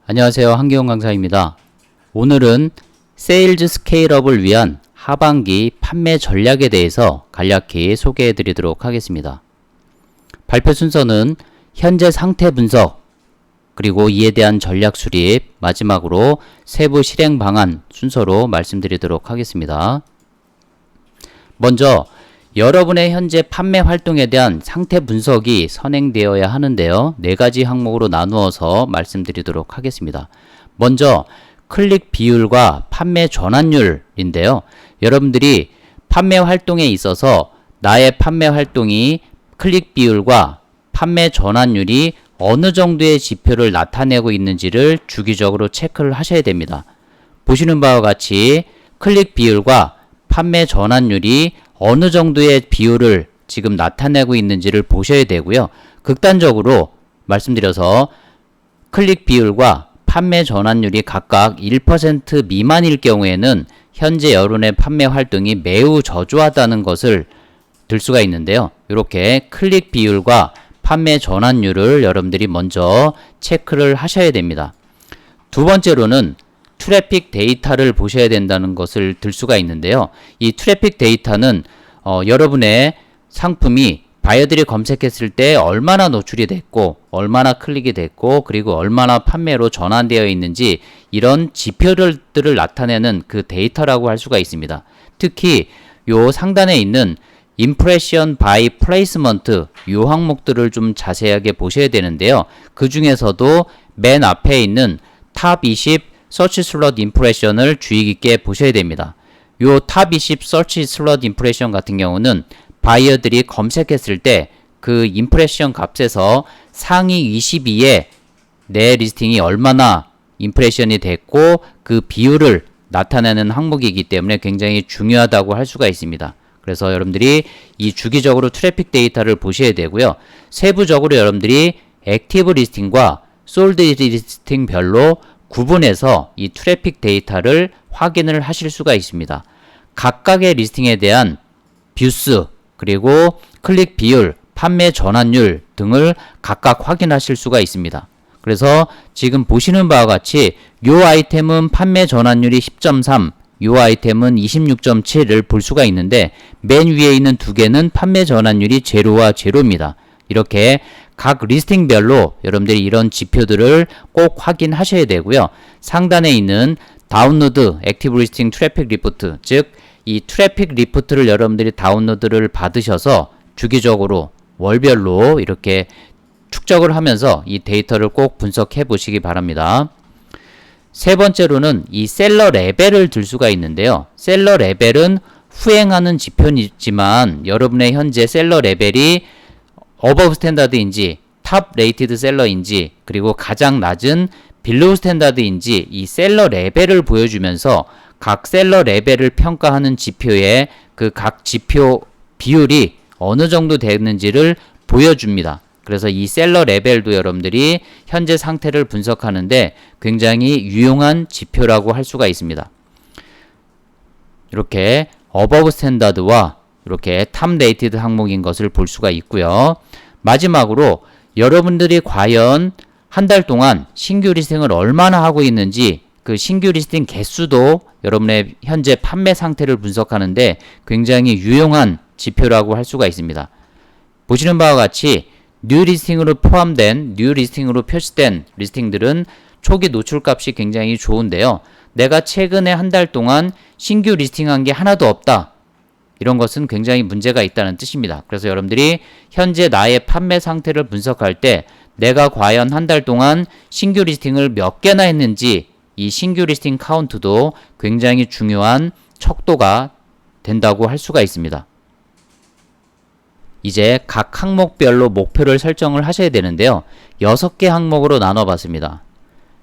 안녕하세요. 한기용 강사입니다. 오늘은 세일즈 스케일업을 위한 하반기 판매 전략에 대해서 간략히 소개해 드리도록 하겠습니다. 발표 순서는 현재 상태 분석, 그리고 이에 대한 전략 수립, 마지막으로 세부 실행 방안 순서로 말씀드리도록 하겠습니다. 먼저 여러분의 현재 판매 활동에 대한 상태 분석이 선행되어야 하는데요. 4가지 항목으로 나누어서 말씀드리도록 하겠습니다. 먼저 클릭 비율과 판매 전환율인데요. 여러분들이 판매 활동에 있어서 나의 판매 활동이 클릭 비율과 판매 전환율이 어느 정도의 지표를 나타내고 있는지를 주기적으로 체크를 하셔야 됩니다. 보시는 바와 같이 클릭 비율과 판매 전환율이 어느 정도의 비율을 지금 나타내고 있는지를 보셔야 되고요. 극단적으로 말씀드려서 클릭 비율과 판매 전환율이 각각 1% 미만일 경우에는 현재 여러분의 판매 활동이 매우 저조하다는 것을 들 수가 있는데요. 이렇게 클릭 비율과 판매 전환율을 여러분들이 먼저 체크를 하셔야 됩니다. 두 번째로는 트래픽 데이터를 보셔야 된다는 것을 들 수가 있는데요. 이 트래픽 데이터는 여러분의 상품이 바이어들이 검색했을 때 얼마나 노출이 됐고 얼마나 클릭이 됐고 그리고 얼마나 판매로 전환되어 있는지 이런 지표들을 나타내는 그 데이터라고 할 수가 있습니다. 특히 요 상단에 있는 Impression by Placement 요 항목들을 좀 자세하게 보셔야 되는데요. 그 중에서도 맨 앞에 있는 탑 20 서치 슬롯 임프레션을 주의 깊게 보셔야 됩니다. 요 탑 20 서치 슬롯 임프레션 같은 경우는 바이어들이 검색했을 때 그 임프레션 값에서 상위 22에 내 리스팅이 얼마나 임프레션이 됐고 그 비율을 나타내는 항목이기 때문에 굉장히 중요하다고 할 수가 있습니다. 그래서 여러분들이 이 주기적으로 트래픽 데이터를 보셔야 되고요. 세부적으로 여러분들이 액티브 리스팅과 솔드 리스팅별로 구분해서 이 트래픽 데이터를 확인을 하실 수가 있습니다. 각각의 리스팅에 대한 뷰수, 그리고 클릭 비율, 판매 전환율 등을 각각 확인하실 수가 있습니다. 그래서 지금 보시는 바와 같이 이 아이템은 판매 전환율이 10.3, 이 아이템은 26.7을 볼 수가 있는데 맨 위에 있는 두 개는 판매 전환율이 제로와 제로입니다. 이렇게 각 리스팅별로 여러분들이 이런 지표들을 꼭 확인하셔야 되고요. 상단에 있는 다운로드 액티브 리스팅 트래픽 리포트, 즉 이 트래픽 리포트를 여러분들이 다운로드를 받으셔서 주기적으로 월별로 이렇게 축적을 하면서 이 데이터를 꼭 분석해 보시기 바랍니다. 세 번째로는 이 셀러 레벨을 들 수가 있는데요. 셀러 레벨은 후행하는 지표이지만 여러분의 현재 셀러 레벨이 어버브 스탠다드인지 탑 레이티드 셀러인지 그리고 가장 낮은 빌로우 스탠다드인지 이 셀러 레벨을 보여주면서 각 셀러 레벨을 평가하는 지표의 그 각 지표 비율이 어느 정도 되는지를 보여줍니다. 그래서 이 셀러 레벨도 여러분들이 현재 상태를 분석하는데 굉장히 유용한 지표라고 할 수가 있습니다. 이렇게 어버브 스탠다드와 이렇게 탑 레이티드 항목인 것을 볼 수가 있고요. 마지막으로 여러분들이 과연 한 달 동안 신규 리스팅을 얼마나 하고 있는지 그 신규 리스팅 개수도 여러분의 현재 판매 상태를 분석하는데 굉장히 유용한 지표라고 할 수가 있습니다. 보시는 바와 같이 뉴 리스팅으로 포함된 뉴 리스팅으로 표시된 리스팅들은 초기 노출값이 굉장히 좋은데요. 내가 최근에 한 달 동안 신규 리스팅한 게 하나도 없다. 이런 것은 굉장히 문제가 있다는 뜻입니다. 그래서 여러분들이 현재 나의 판매 상태를 분석할 때 내가 과연 한 달 동안 신규 리스팅을 몇 개나 했는지 이 신규 리스팅 카운트도 굉장히 중요한 척도가 된다고 할 수가 있습니다. 이제 각 항목별로 목표를 설정을 하셔야 되는데요. 6개 항목으로 나눠봤습니다.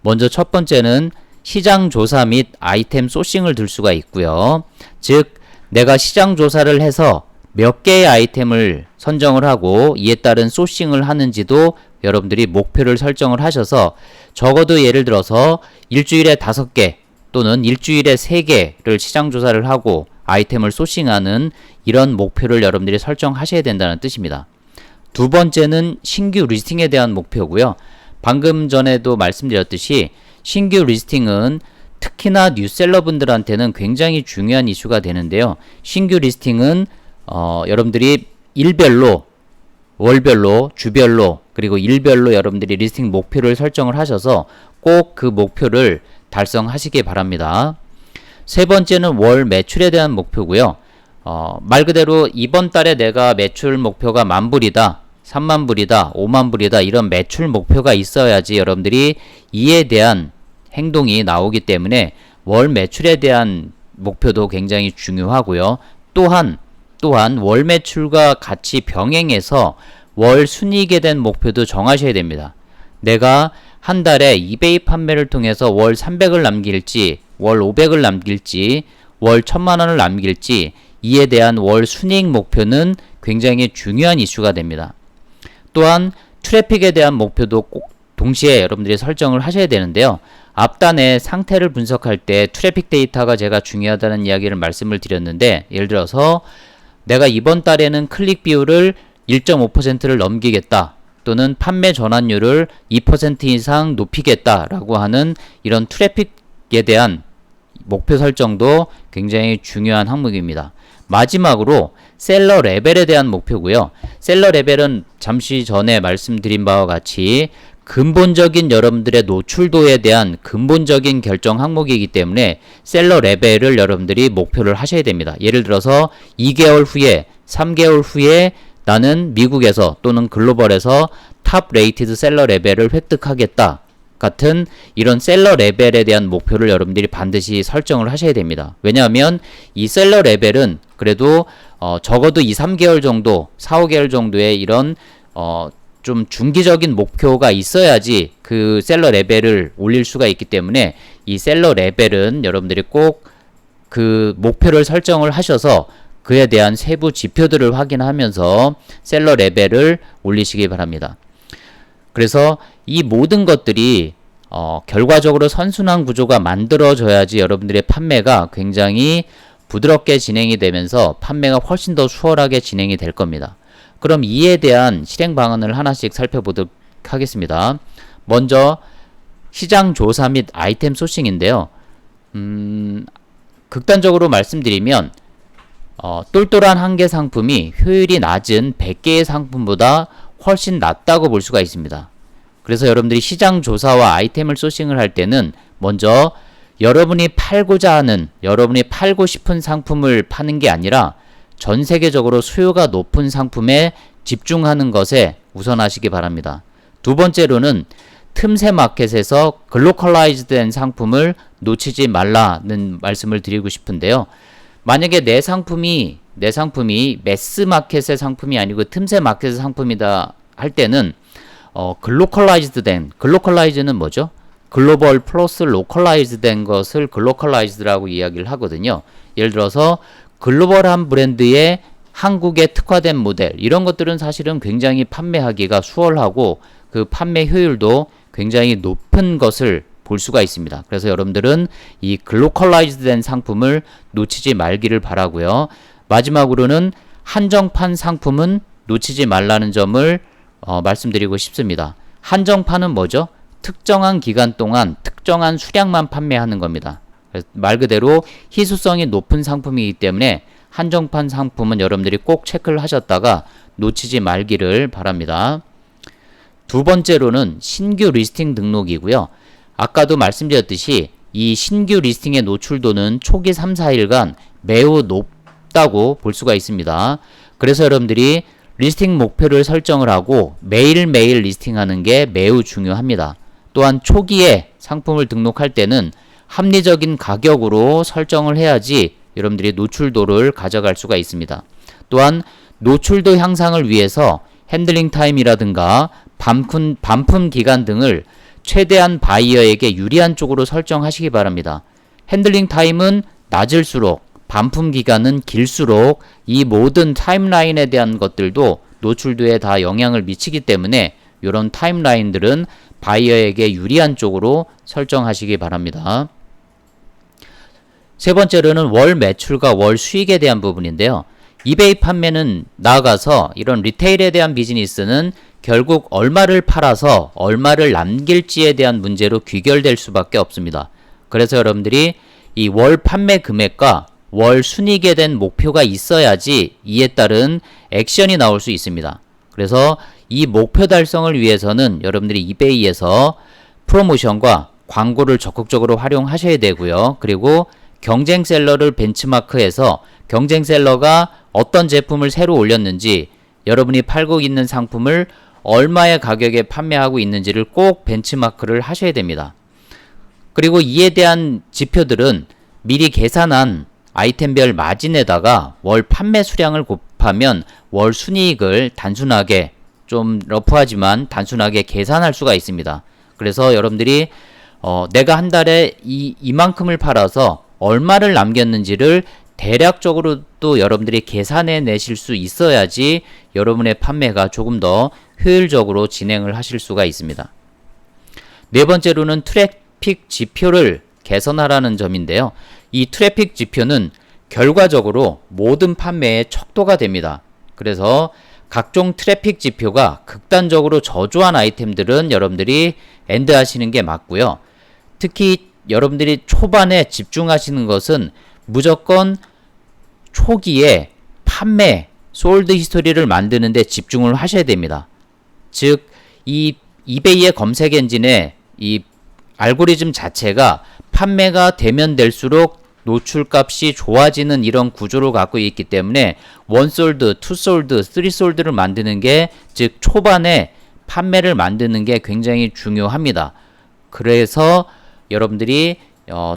먼저 첫 번째는 시장 조사 및 아이템 소싱을 들 수가 있고요. 즉 내가 시장 조사를 해서 몇 개의 아이템을 선정을 하고 이에 따른 소싱을 하는지도 여러분들이 목표를 설정을 하셔서 적어도 예를 들어서 일주일에 5개 또는 일주일에 3개를 시장 조사를 하고 아이템을 소싱하는 이런 목표를 여러분들이 설정하셔야 된다는 뜻입니다. 두 번째는 신규 리스팅에 대한 목표고요. 방금 전에도 말씀드렸듯이 신규 리스팅은 특히나 뉴셀러분들한테는 굉장히 중요한 이슈가 되는데요. 신규 리스팅은 여러분들이 일별로, 월별로, 주별로, 그리고 일별로 여러분들이 리스팅 목표를 설정을 하셔서 꼭 그 목표를 달성하시기 바랍니다. 세 번째는 월 매출에 대한 목표고요. 말 그대로 이번 달에 내가 매출 목표가 10,000불이다, 30,000불이다, 50,000불이다 이런 매출 목표가 있어야지 여러분들이 이에 대한 행동이 나오기 때문에 월 매출에 대한 목표도 굉장히 중요하고요. 또한 월 매출과 같이 병행해서 월 순이익에 대한 목표도 정하셔야 됩니다. 내가 한 달에 이베이 판매를 통해서 월 300을 남길지, 월 500을 남길지, 월 1,000,000원을 남길지 이에 대한 월 순이익 목표는 굉장히 중요한 이슈가 됩니다. 또한 트래픽에 대한 목표도 꼭 동시에 여러분들이 설정을 하셔야 되는데요. 앞단에 상태를 분석할 때 트래픽 데이터가 제가 중요하다는 이야기를 말씀을 드렸는데, 예를 들어서 내가 이번 달에는 클릭 비율을 1.5%를 넘기겠다, 또는 판매 전환율을 2% 이상 높이겠다라고 하는 이런 트래픽에 대한 목표 설정도 굉장히 중요한 항목입니다. 마지막으로 셀러 레벨에 대한 목표고요. 셀러 레벨은 잠시 전에 말씀드린 바와 같이 근본적인 여러분들의 노출도에 대한 근본적인 결정 항목이기 때문에 셀러 레벨을 여러분들이 목표를 하셔야 됩니다. 예를 들어서 2개월 후에, 3개월 후에 나는 미국에서 또는 글로벌에서 탑 레이티드 셀러 레벨을 획득하겠다 같은 이런 셀러 레벨에 대한 목표를 여러분들이 반드시 설정을 하셔야 됩니다. 왜냐하면 이 셀러 레벨은 그래도 적어도 2, 3개월 정도, 4, 5개월 정도의 이런 좀 중기적인 목표가 있어야지 그 셀러 레벨을 올릴 수가 있기 때문에 이 셀러 레벨은 여러분들이 꼭 그 목표를 설정을 하셔서 그에 대한 세부 지표들을 확인하면서 셀러 레벨을 올리시기 바랍니다. 그래서 이 모든 것들이 결과적으로 선순환 구조가 만들어져야지 여러분들의 판매가 굉장히 부드럽게 진행이 되면서 판매가 훨씬 더 수월하게 진행이 될 겁니다. 그럼 이에 대한 실행 방안을 하나씩 살펴보도록 하겠습니다. 먼저 시장 조사 및 아이템 소싱인데요. 극단적으로 말씀드리면 똘똘한 한 개 상품이 효율이 낮은 100개의 상품보다 훨씬 낫다고 볼 수가 있습니다. 그래서 여러분들이 시장 조사와 아이템을 소싱을 할 때는 먼저 여러분이 팔고자 하는, 여러분이 팔고 싶은 상품을 파는 게 아니라 전 세계적으로 수요가 높은 상품에 집중하는 것에 우선하시기 바랍니다. 두 번째로는 틈새 마켓에서 글로컬라이즈 된 상품을 놓치지 말라는 말씀을 드리고 싶은데요. 만약에 내 상품이 매스 마켓의 상품이 아니고 틈새 마켓의 상품이다 할 때는 글로컬라이즈드 된, 글로컬라이즈는 뭐죠? 글로벌 플러스 로컬라이즈 된 것을 글로컬라이즈드라고 이야기를 하거든요. 예를 들어서 글로벌한 브랜드의 한국에 특화된 모델, 이런 것들은 사실은 굉장히 판매하기가 수월하고 그 판매 효율도 굉장히 높은 것을 볼 수가 있습니다. 그래서 여러분들은 이 글로컬라이즈드 된 상품을 놓치지 말기를 바라고요. 마지막으로는 한정판 상품은 놓치지 말라는 점을 말씀드리고 싶습니다. 한정판은 뭐죠? 특정한 기간 동안 특정한 수량만 판매하는 겁니다. 말 그대로 희소성이 높은 상품이기 때문에 한정판 상품은 여러분들이 꼭 체크를 하셨다가 놓치지 말기를 바랍니다. 두 번째로는 신규 리스팅 등록이고요. 아까도 말씀드렸듯이 이 신규 리스팅의 노출도는 초기 3, 4일간 매우 높다고 볼 수가 있습니다. 그래서 여러분들이 리스팅 목표를 설정을 하고 매일매일 리스팅하는 게 매우 중요합니다. 또한 초기에 상품을 등록할 때는 합리적인 가격으로 설정을 해야지 여러분들이 노출도를 가져갈 수가 있습니다. 또한 노출도 향상을 위해서 핸들링 타임이라든가 반품 기간 등을 최대한 바이어에게 유리한 쪽으로 설정하시기 바랍니다. 핸들링 타임은 낮을수록, 반품 기간은 길수록 이 모든 타임라인에 대한 것들도 노출도에 다 영향을 미치기 때문에 이런 타임라인들은 바이어에게 유리한 쪽으로 설정하시기 바랍니다. 세 번째로는 월 매출과 월 수익에 대한 부분인데요. 이베이 판매는 나아가서 이런 리테일에 대한 비즈니스는 결국 얼마를 팔아서 얼마를 남길지에 대한 문제로 귀결될 수밖에 없습니다. 그래서 여러분들이 이 월 판매 금액과 월 순이익에 대한 목표가 있어야지 이에 따른 액션이 나올 수 있습니다. 그래서 이 목표 달성을 위해서는 여러분들이 이베이에서 프로모션과 광고를 적극적으로 활용하셔야 되고요. 그리고 경쟁 셀러를 벤치마크해서 경쟁 셀러가 어떤 제품을 새로 올렸는지, 여러분이 팔고 있는 상품을 얼마의 가격에 판매하고 있는지를 꼭 벤치마크를 하셔야 됩니다. 그리고 이에 대한 지표들은 미리 계산한 아이템별 마진에다가 월 판매 수량을 곱하면 월 순이익을 단순하게, 좀 러프하지만 단순하게 계산할 수가 있습니다. 그래서 여러분들이 내가 한 달에 이만큼을 팔아서 얼마를 남겼는지를 대략적으로 또 여러분들이 계산해 내실 수 있어야지 여러분의 판매가 조금 더 효율적으로 진행을 하실 수가 있습니다. 네 번째로는 트래픽 지표를 개선하라는 점인데요. 이 트래픽 지표는 결과적으로 모든 판매의 척도가 됩니다. 그래서 각종 트래픽 지표가 극단적으로 저조한 아이템들은 여러분들이 엔드 하시는 게 맞고요. 특히 여러분들이 초반에 집중하시는 것은 무조건 초기에 판매, 솔드 히스토리를 만드는 데 집중을 하셔야 됩니다. 즉, 이 이베이의 검색 엔진의 이 알고리즘 자체가 판매가 되면 될수록 노출값이 좋아지는 이런 구조를 갖고 있기 때문에 원솔드, 투솔드, 쓰리솔드를 만드는 게, 즉 초반에 판매를 만드는 게 굉장히 중요합니다. 그래서 여러분들이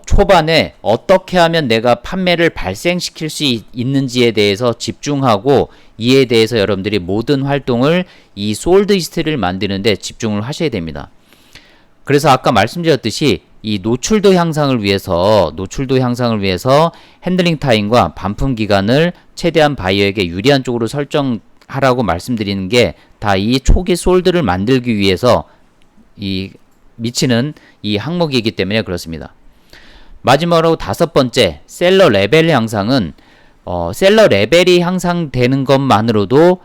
초반에 어떻게 하면 내가 판매를 발생시킬 수 있는지에 대해서 집중하고, 이에 대해서 여러분들이 모든 활동을 이 솔드 히스토리를 만드는 데 집중을 하셔야 됩니다. 그래서 아까 말씀드렸듯이 이 노출도 향상을 위해서 핸들링 타임과 반품 기간을 최대한 바이어에게 유리한 쪽으로 설정하라고 말씀드리는 게 다 이 초기 솔드를 만들기 위해서 미치는 이 항목이기 때문에 그렇습니다. 마지막으로 다섯 번째, 셀러 레벨 향상은 셀러 레벨이 향상되는 것만으로도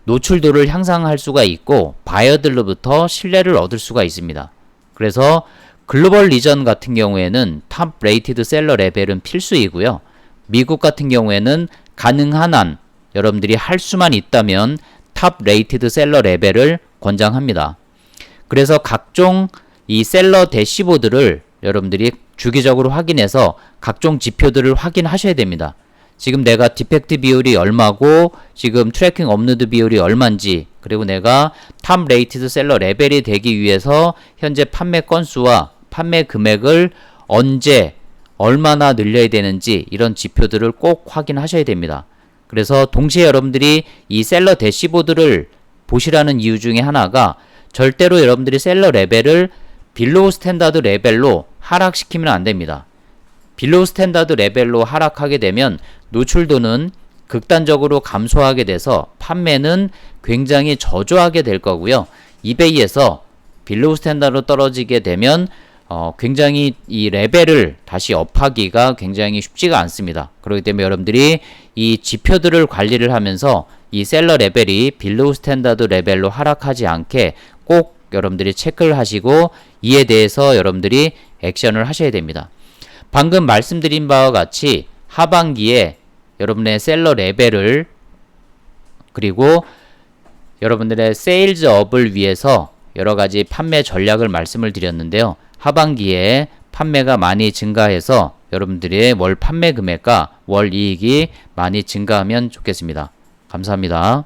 노출도를 향상할 수가 있고 바이어들로부터 신뢰를 얻을 수가 있습니다. 그래서 글로벌 리전 같은 경우에는 탑 레이티드 셀러 레벨은 필수이고요. 미국 같은 경우에는 가능한 한 여러분들이 할 수만 있다면 탑 레이티드 셀러 레벨을 권장합니다. 그래서 각종 이 셀러 대시보드를 여러분들이 주기적으로 확인해서 각종 지표들을 확인하셔야 됩니다. 지금 내가 디펙트 비율이 얼마고 지금 트래킹 업로드 비율이 얼마인지, 그리고 내가 탑 레이티드 셀러 레벨이 되기 위해서 현재 판매 건수와 판매 금액을 언제 얼마나 늘려야 되는지 이런 지표들을 꼭 확인하셔야 됩니다. 그래서 동시에 여러분들이 이 셀러 대시보드를 보시라는 이유 중에 하나가, 절대로 여러분들이 셀러 레벨을 빌로우 스탠다드 레벨로 하락시키면 안 됩니다. 빌로우 스탠다드 레벨로 하락하게 되면 노출도는 극단적으로 감소하게 돼서 판매는 굉장히 저조하게 될 거고요. 이베이에서 빌로우 스탠다드로 떨어지게 되면 굉장히 이 레벨을 다시 업하기가 굉장히 쉽지가 않습니다. 그렇기 때문에 여러분들이 이 지표들을 관리를 하면서 이 셀러 레벨이 빌로우 스탠다드 레벨로 하락하지 않게 꼭 여러분들이 체크를 하시고 이에 대해서 여러분들이 액션을 하셔야 됩니다. 방금 말씀드린 바와 같이 하반기에 여러분의 셀러 레벨을, 그리고 여러분들의 세일즈업을 위해서 여러가지 판매 전략을 말씀을 드렸는데요. 하반기에 판매가 많이 증가해서 여러분들의 월 판매 금액과 월 이익이 많이 증가하면 좋겠습니다. 감사합니다.